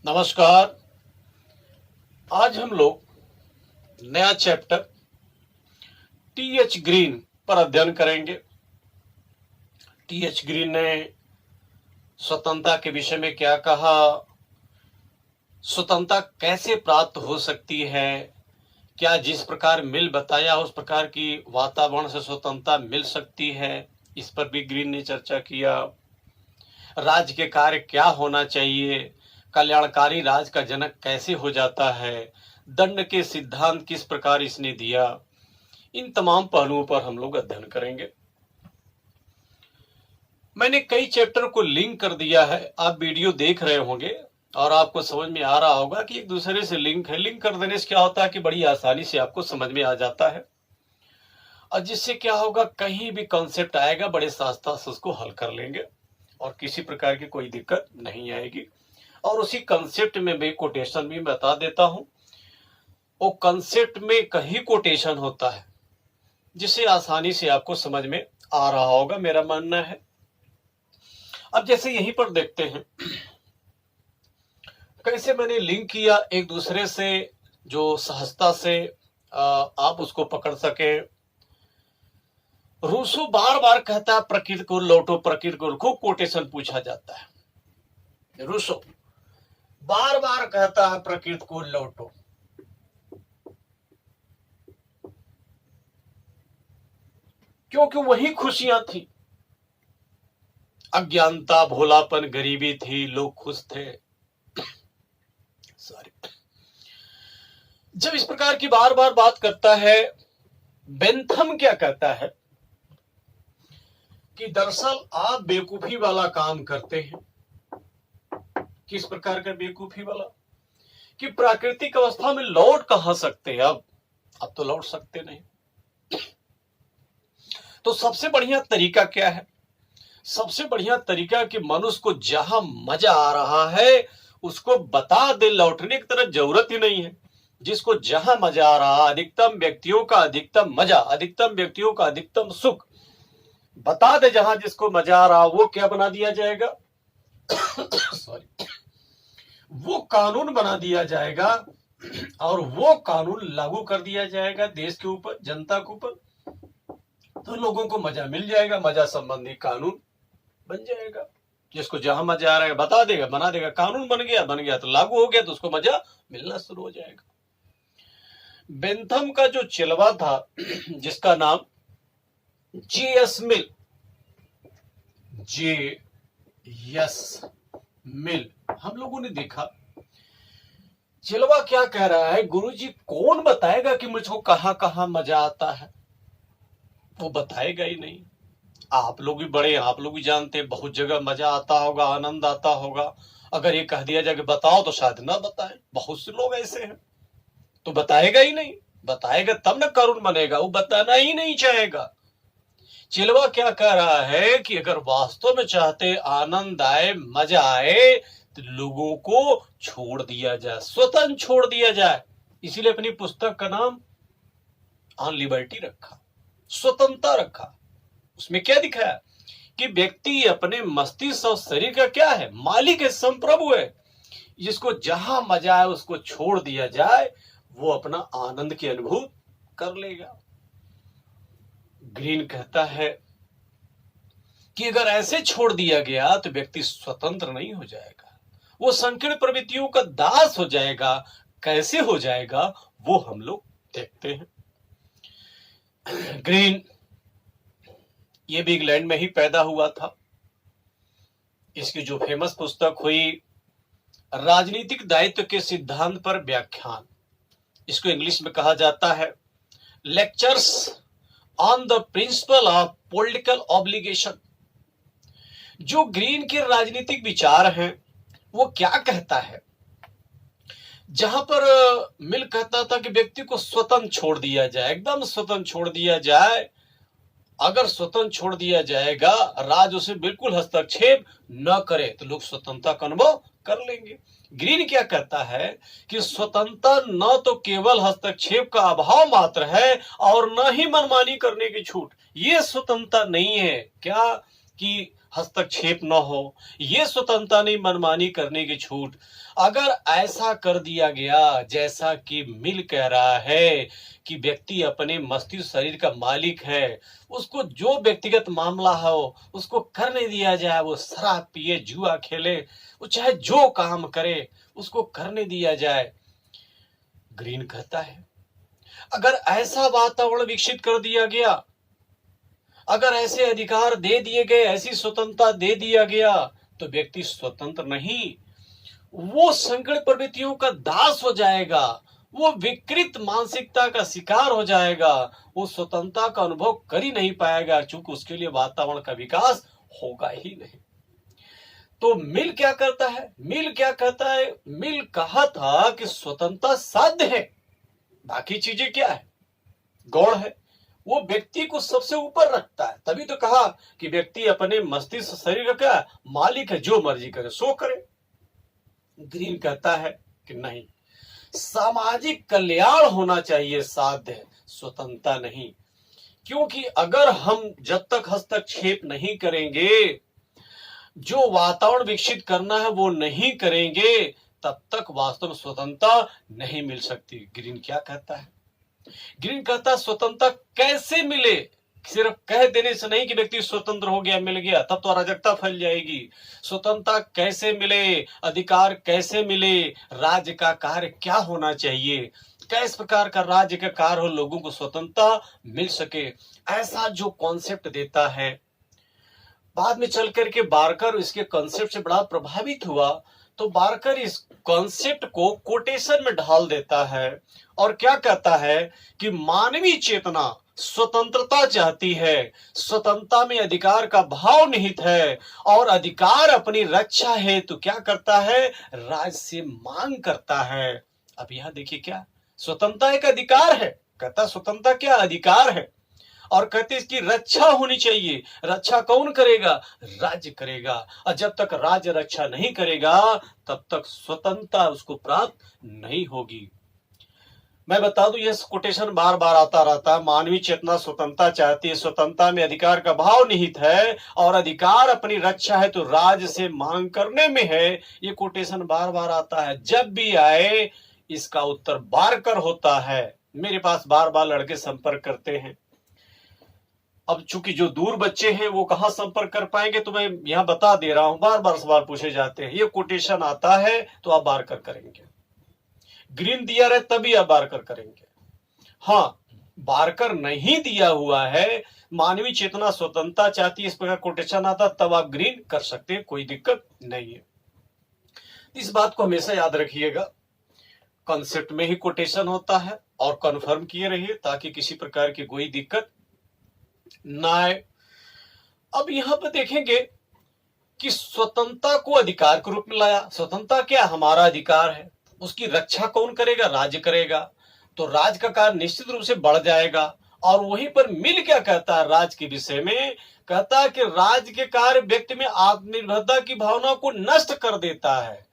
नमस्कार। आज हम लोग नया चैप्टर टी.एच. ग्रीन पर अध्ययन करेंगे। टी.एच. ग्रीन ने स्वतंत्रता के विषय में क्या कहा, स्वतंत्रता कैसे प्राप्त हो सकती है, क्या जिस प्रकार मिल बताया उस प्रकार की वातावरण से स्वतंत्रता मिल सकती है, इस पर भी ग्रीन ने चर्चा किया। राज्य के कार्य क्या होना चाहिए, कल्याणकारी राज का जनक कैसे हो जाता है, दंड के सिद्धांत किस प्रकार इसने दिया, इन तमाम पहलुओं पर हम लोग अध्ययन करेंगे। मैंने कई चैप्टर को लिंक कर दिया है, आप वीडियो देख रहे होंगे और आपको समझ में आ रहा होगा कि एक दूसरे से लिंक है। लिंक कर देने से क्या होता है कि बड़ी आसानी से आपको समझ में आ जाता है और जिससे क्या होगा, कहीं भी कॉन्सेप्ट आएगा बड़े सास्ता से उसको हल कर लेंगे और किसी प्रकार की कोई दिक्कत नहीं आएगी। और उसी कंसेप्ट में मैं कोटेशन भी बता देता हूं। वो कंसेप्ट में कहीं कोटेशन होता है जिसे आसानी से आपको समझ में आ रहा होगा, मेरा मानना है। अब जैसे यहीं पर देखते हैं कैसे मैंने लिंक किया एक दूसरे से, जो सहजता से आप उसको पकड़ सके। रूसो बार बार कहता है प्रकृति को लौटो, प्रकृति को। खूब कोटेशन पूछा जाता है। रूसो बार बार कहता है प्रकृति को लौटो। क्योंकि वही खुशियां थी, अज्ञानता, भोलापन, गरीबी थी, लोग खुश थे। सॉरी। जब इस प्रकार की बार बार बात करता है, बेंथम क्या कहता है कि दरअसल आप बेवकूफी वाला काम करते हैं। किस प्रकार का बेवकूफी वाला? कि प्राकृतिक अवस्था में लौट कहां सकते हैं? अब तो लौट सकते नहीं। तो सबसे बढ़िया तरीका क्या है? सबसे बढ़िया तरीका कि मनुष्य को जहां मजा आ रहा है उसको बता दे, लौटने की तरफ जरूरत ही नहीं है। जिसको जहां मजा आ रहा, अधिकतम व्यक्तियों का अधिकतम मजा, अधिकतम व्यक्तियों का अधिकतम सुख बता दे, जहां जिसको मजा आ रहा वो क्या बना दिया जाएगा सॉरी, वो कानून बना दिया जाएगा और वो कानून लागू कर दिया जाएगा देश के ऊपर, जनता के ऊपर। तो लोगों को मजा मिल जाएगा, मजा संबंधी कानून बन जाएगा। जिसको जहां मजा आ रहा है बता देगा, बना देगा, कानून बन गया तो लागू हो गया, तो उसको मजा मिलना शुरू हो जाएगा। बेंथम का जो चिलवा था जिसका नाम J.S. मिल, J.S. मिल, हम लोगों ने देखा चिलवा क्या कह रहा है, गुरुजी कौन बताएगा कि मुझको कहां कहां मजा आता है? वो बताएगा ही नहीं। आप लोग भी बड़े, आप लोग भी जानते हैं, बहुत जगह मजा आता होगा, आनंद आता होगा। अगर ये कह दिया जाए कि बताओ तो शायद ना बताएं। बहुत से लोग ऐसे हैं, तो बताएगा ही नहीं। बताएगा तब ना कानून बनेगा, वो बताना ही नहीं चाहेगा। चिलवा क्या कह रहा है कि अगर वास्तव में चाहते आनंद आए, मजा आए, तो लोगों को छोड़ दिया जाए, स्वतंत्र छोड़ दिया जाए। इसीलिए अपनी पुस्तक का नाम ऑन लिबर्टी रखा, स्वतंत्रता रखा। उसमें क्या दिखाया कि व्यक्ति अपने मस्तिष्क और शरीर का क्या है, मालिक है, संप्रभु है। जिसको जहां मजा आए उसको छोड़ दिया जाए, वो अपना आनंद की अनुभूति कर लेगा। ग्रीन कहता है कि अगर ऐसे छोड़ दिया गया तो व्यक्ति स्वतंत्र नहीं हो जाएगा, वो संकीर्ण प्रवृत्तियों का दास हो जाएगा। कैसे हो जाएगा वो हम लोग देखते हैं। ग्रीन ये भी इंग्लैंड में ही पैदा हुआ था। इसकी जो फेमस पुस्तक हुई राजनीतिक दायित्व के सिद्धांत पर व्याख्यान, इसको इंग्लिश में कहा जाता है lectures on the principle of political obligation. जो ग्रीन के राजनीतिक विचार हैं वो क्या कहता है, जहां पर मिल कहता था कि व्यक्ति को स्वतंत्र छोड़ दिया जाए, एकदम स्वतंत्र छोड़ दिया जाए। अगर स्वतंत्र छोड़ दिया जाएगा, राज उसे बिल्कुल हस्तक्षेप न करे, तो लोग स्वतंत्रता का अनुभव कर लेंगे। ग्रीन क्या कहता है कि स्वतंत्रता न तो केवल हस्तक्षेप का अभाव मात्र है और न ही मनमानी करने की छूट। ये स्वतंत्रता नहीं है। क्या कि हस्तक्षेप न हो, ये स्वतंत्रता नहीं, मनमानी करने की छूट। अगर ऐसा कर दिया गया जैसा कि मिल कह रहा है कि व्यक्ति अपने मस्तिष्क शरीर का मालिक है, उसको जो व्यक्तिगत मामला हो उसको करने दिया जाए, वो शराब पिए, जुआ खेले, वो चाहे जो काम करे उसको करने दिया जाए। ग्रीन कहता है अगर ऐसा वातावरण विकसित कर दिया गया, अगर ऐसे अधिकार दे दिए गए, ऐसी स्वतंत्रता दे दिया गया, तो व्यक्ति स्वतंत्र नहीं, वो संकट प्रवृत्तियों का दास हो जाएगा, वो विकृत मानसिकता का शिकार हो जाएगा, वो स्वतंत्रता का अनुभव कर ही नहीं पाएगा, क्योंकि उसके लिए वातावरण का विकास होगा ही नहीं। तो मिल क्या करता है? मिल क्या कहता है? मिल कहा था कि स्वतंत्रता साध्य है, बाकी चीजें क्या है? गौण है। वो व्यक्ति को सबसे ऊपर रखता है। तभी तो कहा कि व्यक्ति अपने मस्तिष्क शरीर का क्या मालिक है, जो मर्जी करे सो करे। ग्रीन कहता है कि नहीं, सामाजिक कल्याण होना चाहिए साध्य, स्वतंत्रता नहीं। क्योंकि अगर हम जब तक हस्तक्षेप नहीं करेंगे, जो वातावरण विकसित करना है वो नहीं करेंगे, तब तक वास्तव में स्वतंत्रता नहीं मिल सकती। ग्रीन क्या कहता है? ग्रीन कहता है स्वतंत्रता कैसे मिले? सिर्फ कह देने से नहीं कि व्यक्ति स्वतंत्र हो गया, मिल गया, तब तो अराजकता फैल जाएगी। स्वतंत्रता कैसे मिले? अधिकार कैसे मिले? राज्य का कार्य क्या होना चाहिए? किस प्रकार का राज्य का कार्य हो, लोगों को स्वतंत्रता मिल सके, ऐसा जो कॉन्सेप्ट देता है। बाद में चल करके बारकर इसके कॉन्सेप्ट से बड़ा प्रभावित हुआ, तो बारकर इस कॉन्सेप्ट को कोटेशन में ढाल देता है और क्या कहता है कि मानवीय चेतना स्वतंत्रता चाहती है, स्वतंत्रता में अधिकार का भाव निहित है, और अधिकार अपनी रक्षा है तो क्या करता है? राज से मांग करता है। अब यहां देखिए, क्या स्वतंत्रता एक अधिकार है? कहता स्वतंत्रता क्या अधिकार है, और कहते इसकी रक्षा होनी चाहिए। रक्षा कौन करेगा? राज्य करेगा। और जब तक राज्य रक्षा नहीं करेगा, तब तक स्वतंत्रता उसको प्राप्त नहीं होगी। मैं बता दूं, यह कोटेशन बार बार आता रहता है। मानवीय चेतना स्वतंत्रता चाहती है, स्वतंत्रता में अधिकार का भाव निहित है, और अधिकार अपनी रक्षा है तो राज्य से मांग करने में है। ये कोटेशन बार बार आता है। जब भी आए इसका उत्तर बारकर होता है। मेरे पास बार बार लड़के संपर्क करते हैं। अब चूंकि जो दूर बच्चे हैं वो कहां संपर्क कर पाएंगे, तो मैं यहां बता दे रहा हूं। बार बार सवाल पूछे जाते हैं। ये कोटेशन आता है तो आप बारकर करेंगे, ग्रीन दिया रहे तभी आप बारकर करेंगे। हाँ, बारकर नहीं दिया हुआ है, मानवीय चेतना स्वतंत्रता चाहती है, इस प्रकार कोटेशन आता, तब आप ग्रीन कर सकते हैं, कोई दिक्कत नहीं है। इस बात को हमेशा याद रखिएगा, कॉन्सेप्ट में ही कोटेशन होता है, और कन्फर्म किए रहिए ताकि किसी प्रकार की कोई दिक्कत ना आए। अब यहां पर देखेंगे कि स्वतंत्रता को अधिकार के रूप में लाया। स्वतंत्रता क्या? हमारा अधिकार है, उसकी रक्षा कौन करेगा? राज्य करेगा। तो राज्य का कार्य निश्चित रूप से बढ़ जाएगा। और वहीं पर मिल क्या कहता है राज्य के विषय में? कहता है कि राज्य के कार्य व्यक्ति में आत्मनिर्भरता की भावना को नष्ट कर देता है,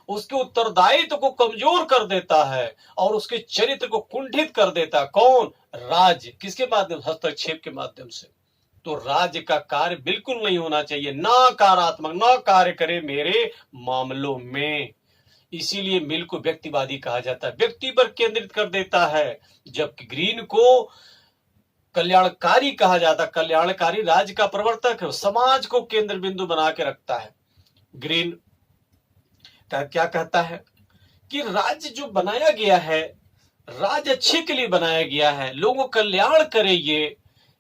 उसके उत्तरदायित्व को कमजोर कर देता है, और उसके चरित्र को कुंठित कर देता है। कौन? राज्य। किसके माध्यम? हस्तक्षेप के माध्यम से। तो राज्य का कार्य बिल्कुल नहीं होना चाहिए, नकारात्मक, न कार्य करे मेरे मामलों में। इसीलिए मिल को व्यक्तिवादी कहा जाता है, व्यक्ति पर केंद्रित कर देता है, जबकि ग्रीन को कल्याणकारी कहा जाता है। कल्याणकारी राज्य का प्रवर्तक है, समाज को केंद्र बिंदु बना के रखता है। ग्रीन क्या कहता है कि राज्य जो बनाया गया है, राज्य अच्छे के लिए बनाया गया है, लोगों का कल्याण करे। ये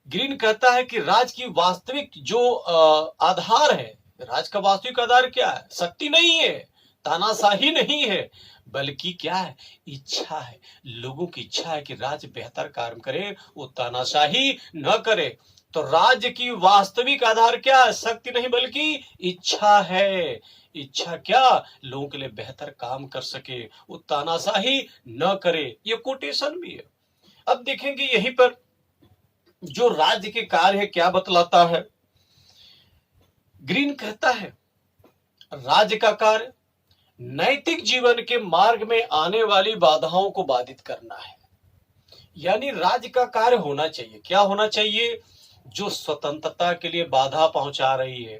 ग्रीन कहता है कि राज्य की वास्तविक जो आधार है, राज्य का वास्तविक आधार क्या है? शक्ति नहीं है, तानाशाही नहीं है, बल्कि क्या है? इच्छा है। लोगों की इच्छा है कि राज्य बेहतर कार्य करे, वो तानाशाही न करे। तो राज्य की वास्तविक आधार क्या है? शक्ति नहीं बल्कि इच्छा है। इच्छा क्या? लोगों के लिए बेहतर काम कर सके, वो तानाशाही न करे। ये कोटेशन भी है। अब देखेंगे यहीं पर जो राज्य के कार्य है क्या बतलाता है। ग्रीन कहता है राज्य का कार्य नैतिक जीवन के मार्ग में आने वाली बाधाओं को बाधित करना है। यानी राज्य का कार्य होना चाहिए, क्या होना चाहिए? जो स्वतंत्रता के लिए बाधा पहुंचा रही है,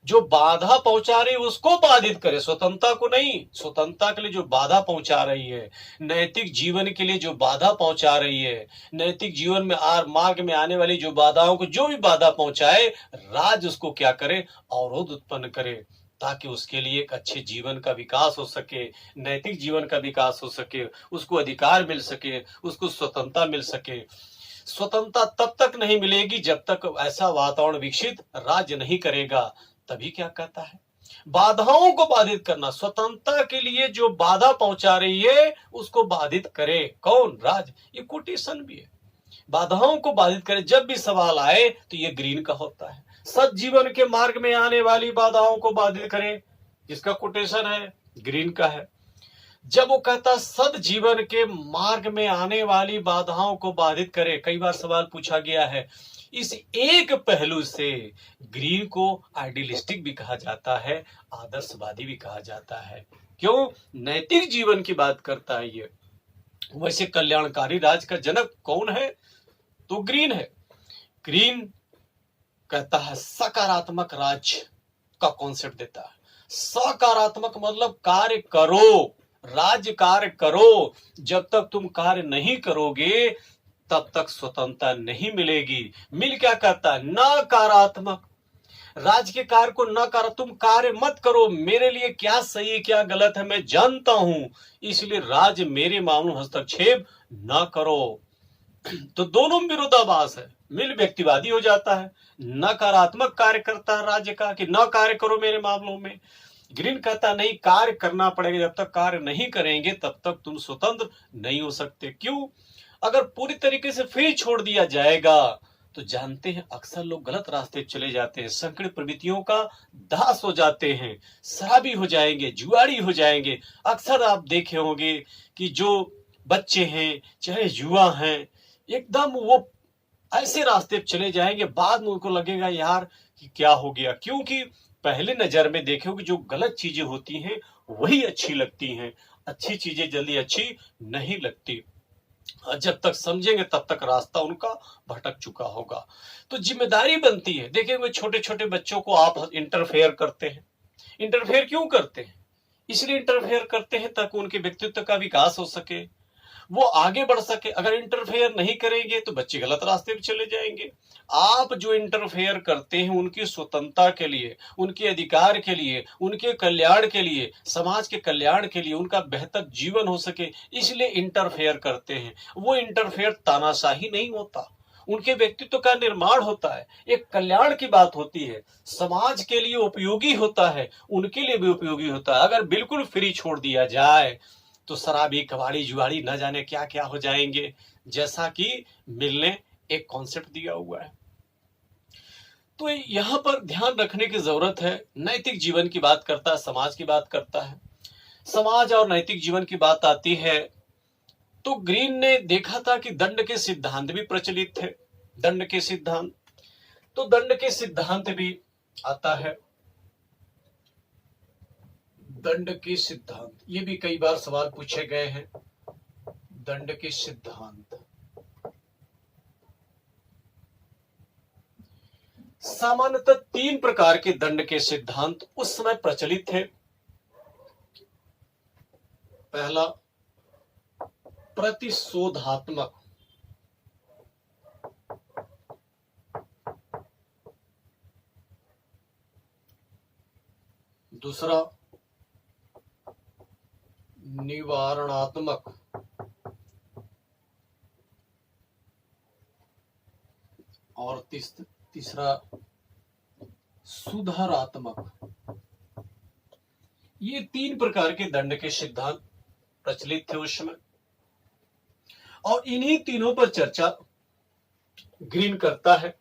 जो बाधा पहुंचा रही है उसको बाधित करे, स्वतंत्रता को नहीं। स्वतंत्रता के लिए जो बाधा पहुंचा रही है, नैतिक जीवन के लिए जो बाधा पहुंचा रही है, नैतिक जीवन में मार्ग में आने वाली जो बाधाओं को जो भी बाधा पहुंचाए, राज्य उसको क्या करे, अवरोध उत्पन्न करे, ताकि उसके लिए एक अच्छे जीवन का विकास हो सके, नैतिक जीवन का विकास हो सके, उसको अधिकार मिल सके, उसको स्वतंत्रता मिल सके। स्वतंत्रता तब तक नहीं मिलेगी जब तक ऐसा वातावरण विकसित राज्य नहीं करेगा। तभी क्या कहता है, बाधाओं को बाधित करना, स्वतंत्रता के लिए जो बाधा पहुंचा रही है उसको बाधित करे। कौन? राज्य। ये कोटेशन भी है, बाधाओं को बाधित करे। जब भी सवाल आए तो ये ग्रीन का होता है, सद जीवन के मार्ग में आने वाली बाधाओं को बाधित करे, जिसका कोटेशन है ग्रीन का है। जब वो कहता सद जीवन के मार्ग में आने वाली बाधाओं को बाधित करे, कई बार सवाल पूछा गया है, इस एक पहलू से ग्रीन को आइडियलिस्टिक भी कहा जाता है, आदर्शवादी भी कहा जाता है। क्यों? नैतिक जीवन की बात करता है ये। वैसे कल्याणकारी राज्य का जनक कौन है? तो ग्रीन है। ग्रीन कहता है सकारात्मक राज्य का कॉन्सेप्ट देता है। सकारात्मक मतलब कार्य करो, राज्य कार्य करो। जब तक तुम कार्य नहीं करोगे तब तक स्वतंत्रता नहीं मिलेगी। मिल क्या कहता है? नकारात्मक। राज्य के कार्य को न करो, तुम कार्य मत करो, मेरे लिए क्या सही है क्या गलत है मैं जानता हूं, इसलिए राज्य मेरे मामलों में हस्तक्षेप न करो। तो दोनों विरोधाभास है। मिल व्यक्तिवादी हो जाता है, नकारात्मक कार्य करता है राज्य का कि न कार्य करो मेरे मामलों में। ग्रीन कहता नहीं, कार्य करना पड़ेगा, जब तक कार्य नहीं करेंगे तब तक तुम स्वतंत्र नहीं हो सकते। क्यों? अगर पूरी तरीके से फ्री छोड़ दिया जाएगा तो जानते हैं अक्सर लोग गलत रास्ते चले जाते हैं, संकीर्ण प्रवृत्तियों का दास हो जाते हैं, शराबी हो जाएंगे, जुआरी हो जाएंगे। अक्सर आप देखे होंगे कि जो बच्चे हैं चाहे युवा हैं, एकदम वो ऐसे रास्ते पे चले जाएंगे, बाद में उनको लगेगा यार कि क्या हो गया। क्योंकि पहले नजर में देखोगे जो गलत चीजें होती हैं वही अच्छी लगती हैं, अच्छी चीजें जल्दी अच्छी नहीं लगती। जब तक समझेंगे तब तक रास्ता उनका भटक चुका होगा। तो जिम्मेदारी बनती है। देखेंगे छोटे छोटे बच्चों को आप इंटरफेयर करते हैं। इंटरफेयर क्यों करते हैं? इसलिए इंटरफेयर करते हैं ताकि उनके व्यक्तित्व का विकास हो सके, वो आगे बढ़ सके। अगर इंटरफेयर नहीं करेंगे तो बच्चे गलत रास्ते पे चले जाएंगे। आप जो इंटरफेयर करते हैं उनकी स्वतंत्रता के लिए, उनके अधिकार के लिए, उनके कल्याण के लिए, समाज के कल्याण के लिए, उनका बेहतर जीवन हो सके, इसलिए इंटरफेयर करते हैं। वो इंटरफेयर तानाशाही नहीं होता, उनके व्यक्तित्व का निर्माण होता है, एक कल्याण की बात होती है, समाज के लिए उपयोगी होता है, उनके लिए भी उपयोगी होता है। अगर बिल्कुल फ्री छोड़ दिया जाए तो शराबी, कबाड़ी, जुआड़ी न जाने क्या क्या हो जाएंगे, जैसा कि मिल ने एक कॉन्सेप्ट दिया हुआ है। तो यहां पर ध्यान रखने की जरूरत है। नैतिक जीवन की बात करता है, समाज की बात करता है, समाज और नैतिक जीवन की बात आती है तो ग्रीन ने देखा था कि दंड के सिद्धांत भी प्रचलित थे। दंड के सिद्धांत, तो दंड के सिद्धांत भी आता है। दंड के सिद्धांत, ये भी कई बार सवाल पूछे गए हैं। दंड के सिद्धांत, सामान्यतः 3 प्रकार के दंड के सिद्धांत उस समय प्रचलित थे। पहला प्रतिशोधात्मक, दूसरा निवारणात्मक, और तीसरा सुधारात्मक। ये 3 प्रकार के दंड के सिद्धांत प्रचलित थे उस समय, और इन्हीं तीनों पर चर्चा ग्रीन करता है।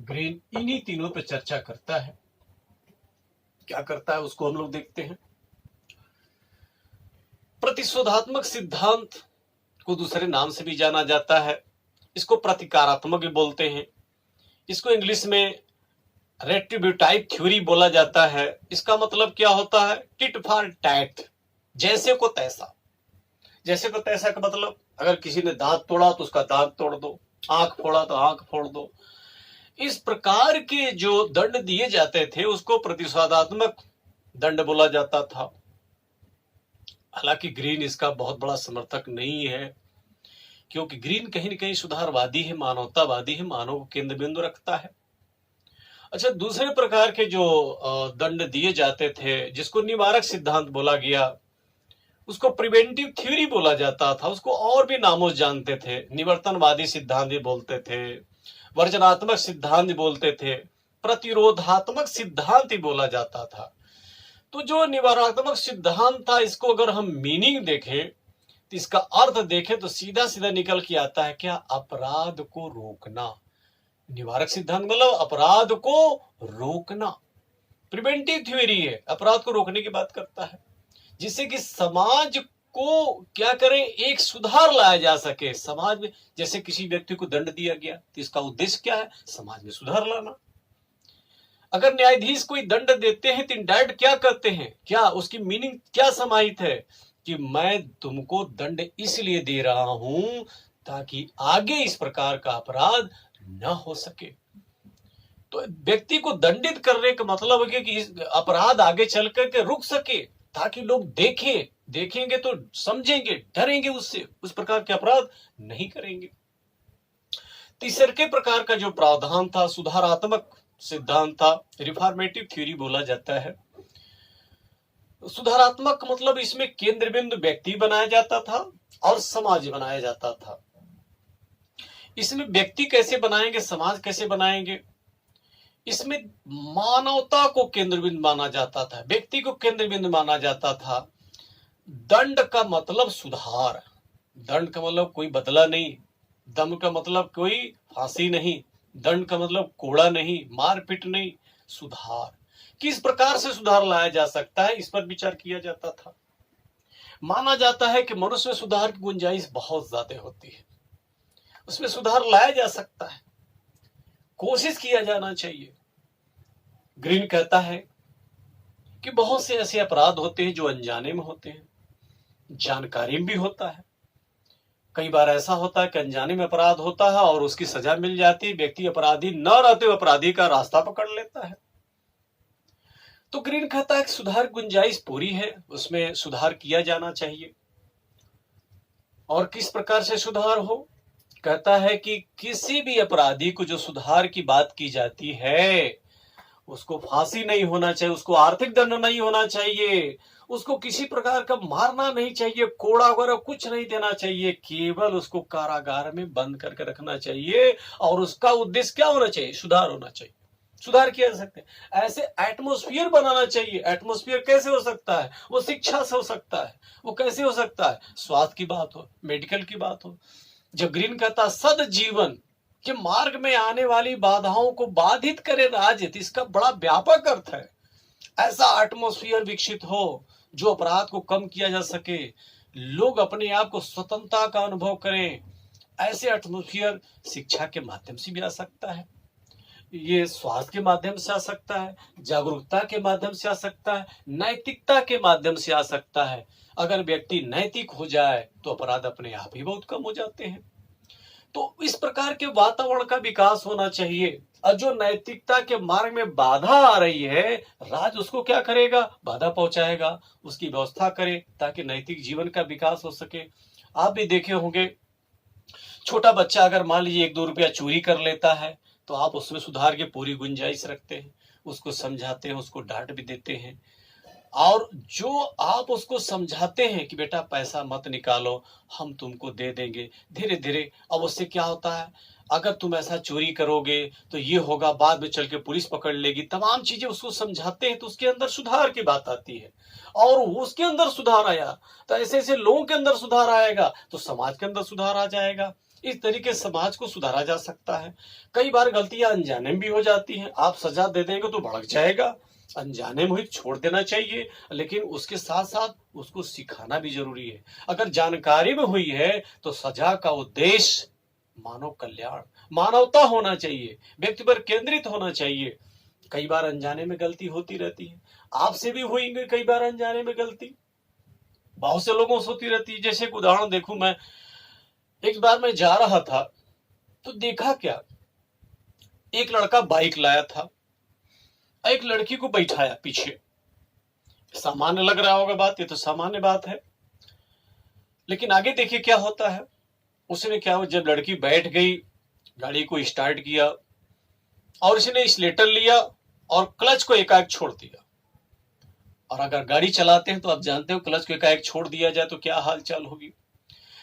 ग्रीन इन्हीं तीनों पर चर्चा करता है। क्या करता है उसको हम लोग देखते हैं। प्रतिशोधात्मक सिद्धांत को दूसरे नाम से भी जाना जाता है, इसको प्रतिकारात्मक भी बोलते हैं, इसको इंग्लिश में रेट्रिब्यूटिव थ्योरी बोला जाता है। इसका मतलब क्या होता है? टिट फॉर टैट, जैसे को तैसा। जैसे को तैसा का मतलब, अगर किसी ने दांत तोड़ा तो उसका दांत तोड़ दो, आंख फोड़ा तो आंख फोड़ दो। इस प्रकार के जो दंड दिए जाते थे उसको प्रतिसादात्मक दंड बोला जाता था। हालांकि ग्रीन इसका बहुत बड़ा समर्थक नहीं है, क्योंकि ग्रीन कहीं न कहीं सुधारवादी है, मानवतावादी है, मानव को केंद्र बिंदु रखता है। अच्छा, दूसरे प्रकार के जो दंड दिए जाते थे जिसको निवारक सिद्धांत बोला गया, उसको प्रिवेंटिव थ्योरी बोला जाता था। उसको और भी नामों से जानते थे, निवर्तनवादी सिद्धांत भी बोलते थे, वर्जनात्मक सिद्धांत भी बोलते थे, प्रतिरोधात्मक सिद्धांत ही बोला जाता था। तो जो निवारणात्मक सिद्धांत था, इसको अगर हम मीनिंग देखें तो इसका अर्थ देखें तो सीधा सीधा निकल के आता है क्या? अपराध को रोकना। निवारक सिद्धांत मतलब अपराध को रोकना। प्रिवेंटिव थ्योरी है, अपराध को रोकने की बात करता है, जिससे कि समाज को क्या करें, एक सुधार लाया जा सके समाज में। जैसे किसी व्यक्ति को दंड दिया गया तो इसका उद्देश्य क्या है? समाज में सुधार लाना। अगर न्यायाधीश कोई दंड देते हैं तो इंडायरेक्ट क्या करते हैं, क्या उसकी मीनिंग क्या समाहित है कि मैं तुमको दंड इसलिए दे रहा हूं ताकि आगे इस प्रकार का अपराध न हो सके। तो व्यक्ति को दंडित करने का मतलब है कि इस अपराध आगे चल करके रुक सके, ताकि लोग देखेंगे तो समझेंगे, डरेंगे उससे, उस प्रकार के अपराध नहीं करेंगे। तीसरे प्रकार का जो प्रावधान था सुधारात्मक सिद्धांत था, रिफॉर्मेटिव थ्योरी बोला जाता है। सुधारात्मक मतलब इसमें केंद्र बिंदु व्यक्ति बनाया जाता था और समाज बनाया जाता था। इसमें व्यक्ति कैसे बनाएंगे, समाज कैसे बनाएंगे? इसमें मानवता को केंद्र बिंदु माना जाता था, व्यक्ति को केंद्र बिंदु माना जाता था। दंड का मतलब सुधार, दंड का मतलब कोई बदला नहीं, दंड का मतलब कोई फांसी नहीं, दंड का मतलब कोड़ा नहीं, मारपीट नहीं, सुधार। किस प्रकार से सुधार लाया जा सकता है, इस पर विचार किया जाता था। माना जाता है कि मनुष्य में सुधार की गुंजाइश बहुत ज्यादा होती है, उसमें सुधार लाया जा सकता है, कोशिश किया जाना चाहिए। ग्रीन कहता है कि बहुत से ऐसे अपराध होते हैं जो अनजाने में होते हैं, जानकारी में भी होता है। कई बार ऐसा होता है कि अनजाने में अपराध होता है और उसकी सजा मिल जाती है, व्यक्ति अपराधी न रहते हुए अपराधी का रास्ता पकड़ लेता है। तो ग्रीन कहता है कि सुधार गुंजाइश पूरी है, उसमें सुधार किया जाना चाहिए। और किस प्रकार से सुधार हो? कहता है कि किसी भी अपराधी को जो सुधार की बात की जाती है उसको फांसी नहीं होना चाहिए, उसको आर्थिक दंड नहीं होना चाहिए, उसको किसी प्रकार का मारना नहीं चाहिए, कोड़ा वगैरह कुछ नहीं देना चाहिए, केवल उसको कारागार में बंद करके रखना चाहिए। और उसका उद्देश्य क्या होना चाहिए? सुधार होना चाहिए। सुधार किया जा सकता है, ऐसे एटमोस्फियर बनाना चाहिए। एटमोस्फियर कैसे हो सकता है? वो शिक्षा से हो सकता है। वो कैसे हो सकता है? स्वास्थ्य की बात हो, मेडिकल की बात हो। जब ग्रीन कहता सद जीवन के मार्ग में आने वाली बाधाओं को बाधित करे राज्य, तो इसका बड़ा व्यापक अर्थ है। ऐसा एटमॉस्फेयर विकसित हो जो अपराध को कम किया जा सके, लोग अपने आप को स्वतंत्रता का अनुभव करें। ऐसे एटमॉस्फेयर शिक्षा के माध्यम से भी आ सकता है, ये स्वास्थ्य के माध्यम से आ सकता है, जागरूकता के माध्यम से आ सकता है, नैतिकता के माध्यम से आ सकता है। अगर व्यक्ति नैतिक हो जाए तो अपराध अपने आप ही बहुत कम हो जाते हैं। तो इस प्रकार के वातावरण का विकास होना चाहिए। और जो नैतिकता के मार्ग में बाधा आ रही है, राज उसको क्या करेगा? बाधा पहुंचाएगा, उसकी व्यवस्था करे ताकि नैतिक जीवन का विकास हो सके। आप भी देखे होंगे, छोटा बच्चा अगर मान लीजिए 1-2 रुपया चोरी कर लेता है तो आप उसमें सुधार की पूरी गुंजाइश रखते हैं, उसको समझाते हैं, उसको डांट भी देते हैं। और जो आप उसको समझाते हैं कि बेटा पैसा मत निकालो, हम तुमको दे देंगे, धीरे धीरे अब उससे क्या होता है, अगर तुम ऐसा चोरी करोगे तो ये होगा, बाद में चल के पुलिस पकड़ लेगी, तमाम चीजें उसको समझाते हैं तो उसके अंदर सुधार की बात आती है। और उसके अंदर सुधार आया तो ऐसे ऐसे लोगों के अंदर सुधार आएगा तो समाज के अंदर सुधार आ जाएगा। इस तरीके से समाज को सुधारा जा सकता है। कई बार गलतियां अनजाने में भी हो जाती हैं, आप सजा दे देंगे तो भड़क जाएगा, अनजाने में ही छोड़ देना चाहिए, लेकिन उसके साथ साथ उसको सिखाना भी जरूरी है। अगर जानकारी में हुई है तो सजा का उद्देश्य मानव कल्याण, मानवता होना चाहिए, व्यक्ति पर केंद्रित होना चाहिए। कई बार अनजाने में गलती होती रहती है, आपसे भी हुई कई बार अनजाने में गलती, बहुत से लोगों से होती रहती है। जैसे एक उदाहरण देखूं, मैं एक बार मैं जा रहा था तो देखा क्या, एक लड़का बाइक लाया था, एक लड़की को बैठाया पीछे। सामान्य लग रहा होगा बात, ये तो सामान्य बात है, लेकिन आगे देखिए क्या होता है। उसने क्या हुआ, जब लड़की बैठ गई, गाड़ी को स्टार्ट किया और इसने एक्सीलेटर लिया और क्लच को एकाएक छोड़ दिया। और अगर गाड़ी चलाते हैं तो आप जानते हो क्लच को एकाएक छोड़ दिया जाए तो क्या हालचाल होगी।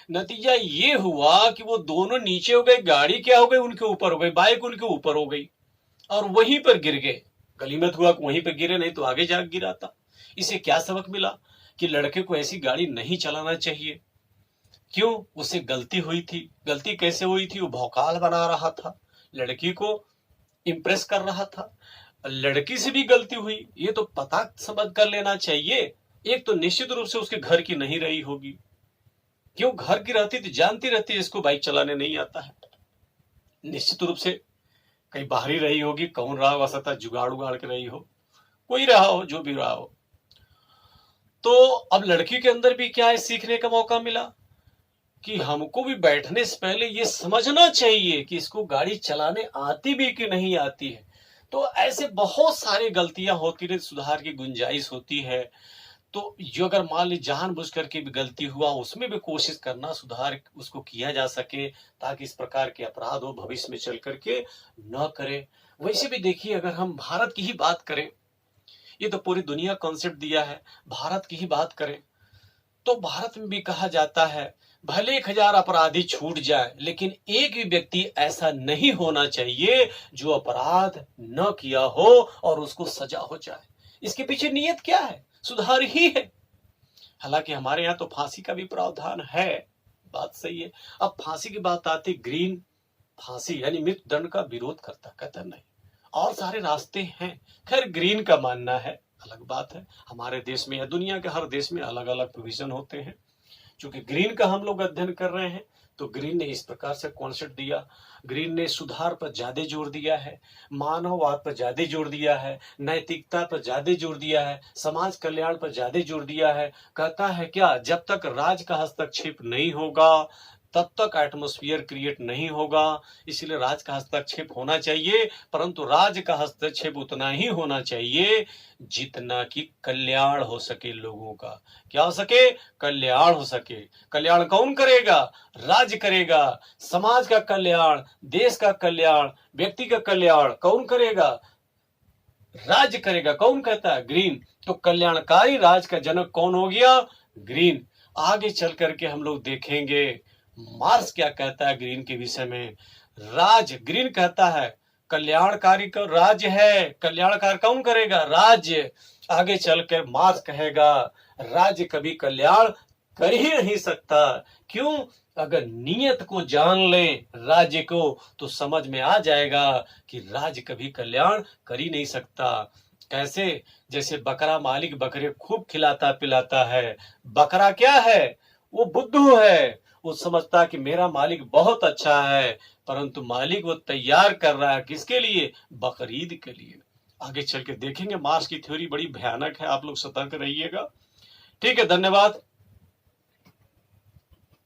नतीजा ये हुआ कि वो दोनों नीचे हो गए, गाड़ी क्या हो गई, उनके ऊपर हो गई, बाइक उनके ऊपर हो गई और वहीं पर गिर गए। गनीमत हुआ कि वहीं पर गिरे, नहीं तो आगे जा गिरा था। इसे क्या सबक मिला कि लड़के को ऐसी गाड़ी नहीं चलाना चाहिए। क्यों? उससे गलती हुई थी। गलती कैसे हुई थी? वो भौकाल बना रहा था, लड़की को इंप्रेस कर रहा था। लड़की से भी गलती हुई, ये तो पता समझ कर लेना चाहिए। एक तो निश्चित रूप से उसके घर की नहीं रही होगी। क्यों? घर की रहती तो जानती रहती है इसको बाइक चलाने नहीं आता है। निश्चित रूप से कहीं बाहरी रही होगी, कौन रहा हो सकता, जुगाड़ उगाड़ के रही हो, कोई रहा हो, जो भी रहा हो। तो अब लड़की के अंदर भी क्या है, सीखने का मौका मिला कि हमको भी बैठने से पहले ये समझना चाहिए कि इसको गाड़ी चलाने आती भी कि नहीं आती है। तो ऐसे बहुत सारी गलतियां होती रही, सुधार की गुंजाइश होती है। तो जो अगर मान ली जानबूझ करके भी गलती हुआ, उसमें भी कोशिश करना, सुधार उसको किया जा सके ताकि इस प्रकार के अपराध हो भविष्य में चल करके न करे। वैसे भी देखिए, अगर हम भारत की ही बात करें, ये तो पूरी दुनिया कॉन्सेप्ट दिया है, भारत की ही बात करें तो भारत में भी कहा जाता है भले 1000 अपराधी छूट जाए, लेकिन एक भी व्यक्ति ऐसा नहीं होना चाहिए जो अपराध न किया हो और उसको सजा हो जाए। इसके पीछे नियत क्या है? सुधार ही है। हालांकि हमारे यहाँ तो फांसी का भी प्रावधान है, बात सही है। अब फांसी की बात आती, ग्रीन फांसी यानी मृत्यु दंड का विरोध करता, कहता नहीं, और सारे रास्ते हैं। खैर, ग्रीन का मानना है, अलग बात है। हमारे देश में या दुनिया के हर देश में अलग अलग प्रोविजन होते हैं। चूंकि ग्रीन का हम लोग अध्ययन कर रहे हैं तो ग्रीन ने इस प्रकार से कॉन्सेप्ट दिया। ग्रीन ने सुधार पर ज्यादा जोर दिया है, मानववाद पर ज्यादा जोर दिया है, नैतिकता पर ज्यादा जोर दिया है, समाज कल्याण पर ज्यादा जोर दिया है। कहता है क्या, जब तक राज का हस्तक्षेप नहीं होगा तब तक एटमॉस्फेयर क्रिएट नहीं होगा। इसलिए राज का हस्तक्षेप होना चाहिए, परंतु राज का हस्तक्षेप उतना ही होना चाहिए जितना कि कल्याण हो सके लोगों का। क्या हो सके? कल्याण हो सके। कल्याण कौन करेगा? राज्य करेगा। समाज का कल्याण, देश का कल्याण, व्यक्ति का कल्याण कौन करेगा? राज्य करेगा। कौन कहता है? ग्रीन। तो कल्याणकारी राज का जनक कौन हो गया? ग्रीन। आगे चल करके हम लोग देखेंगे मार्क्स क्या कहता है ग्रीन के विषय में। राज, ग्रीन कहता है कल्याणकारी का राज्य है, कल्याणकार कौन करेगा? राज्य। आगे चलकर मार्क्स कहेगा राज्य कभी कल्याण कर ही नहीं सकता। क्यों? अगर नियत को जान ले राज्य को तो समझ में आ जाएगा कि राज्य कभी कल्याण कर ही नहीं सकता। कैसे? जैसे बकरा मालिक बकरे खूब खिलाता पिलाता है। बकरा क्या है? वो बुद्धू है। वो समझता है कि मेरा मालिक बहुत अच्छा है, परंतु मालिक वो तैयार कर रहा है किसके लिए? बकरीद के लिए। आगे चल के देखेंगे, मार्क्स की थ्योरी बड़ी भयानक है, आप लोग सतर्क रहिएगा। ठीक है, धन्यवाद।